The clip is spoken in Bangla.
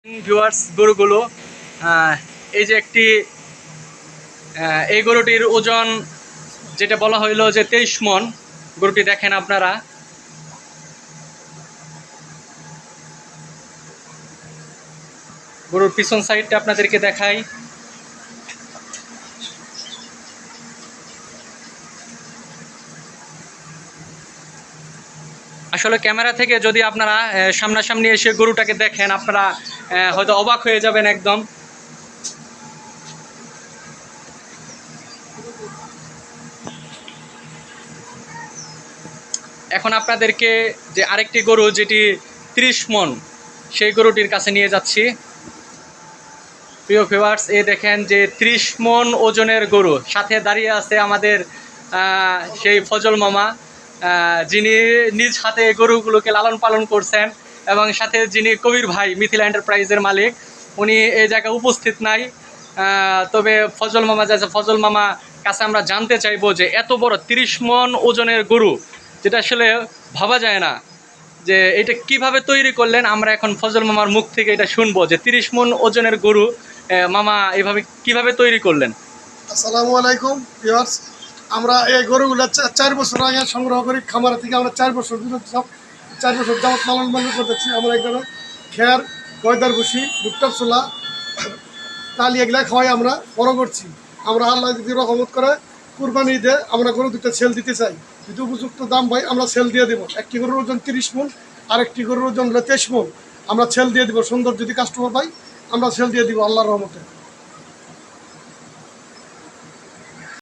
ভিউয়ার্স গরুগুলো এই যে একটি এই গরুটির ওজন যেটা বলা হইলো যে 23 মণ। গরুটি দেখেন আপনারা, গরুর পিছন সাইডটা আপনাদেরকে দেখাই। আসলে ক্যামেরা থেকে যদি আপনারা সামনাসামনি এসে গরুটাকে দেখেন, আপনারা হয়তো অবাক হয়ে যাবেন একদম। এখন আপনাদেরকে যে আরেকটি গরু যেটি 30 মণ, সেই গরুটির কাছে নিয়ে যাচ্ছি। প্রিয় ভিউয়ার্স, এই দেখেন যে 30 মণ ওজনের গরু, সাথে দাঁড়িয়ে আছে আমাদের সেই ফজল মামা, যিনি নিজ হাতে গরুগুলোকে লালন পালন করছেন, এবং সাথে যিনি কবির ভাই মিথিলা এন্টারপ্রাইজের মালিক, উনি এই জায়গায় উপস্থিত নাই। তবে ফজল মামা যাচ্ছে, ফজল মামা কাছে আমরা জানতে চাইবো যে এত বড় 30 মণ ওজনের গরু, যেটা আসলে ভাবা যায় না, যে এটা কিভাবে তৈরি করলেন। আমরা এখন ফজল মামার মুখ থেকে এটা শুনবো যে 30 মণ ওজনের গরু মামা এভাবে কিভাবে তৈরি করলেন। আসসালামু আলাইকুম ভিউয়ার্স, আমরা এই গরুগুলো 4 বছর আগে সংগ্রহ করি খামার থেকে। আমরা 4 বছর যাবত লালন পালন করতেছি। আমরা এখানে খের, গয়দার ভুসি, ভুট্টার ছোলা, তালি এগুলা খাওয়াই আমরা বড় করছি। আমরা আল্লাহ যদি রহমত করে কুরবানি ঈদে আমরা গরু দুটো সেল দিতে চাই। যদি উপযুক্ত দাম পাই আমরা সেল দিয়ে দেবো। একটি গরুর ওজন 30 মণ, আরেকটি গরুর ওজন হলো 23 মণ। আমরা সেল দিয়ে দেবো। সুন্দর যদি কাস্টমার পাই আমরা সেল দিয়ে দিব আল্লাহর রহমতে।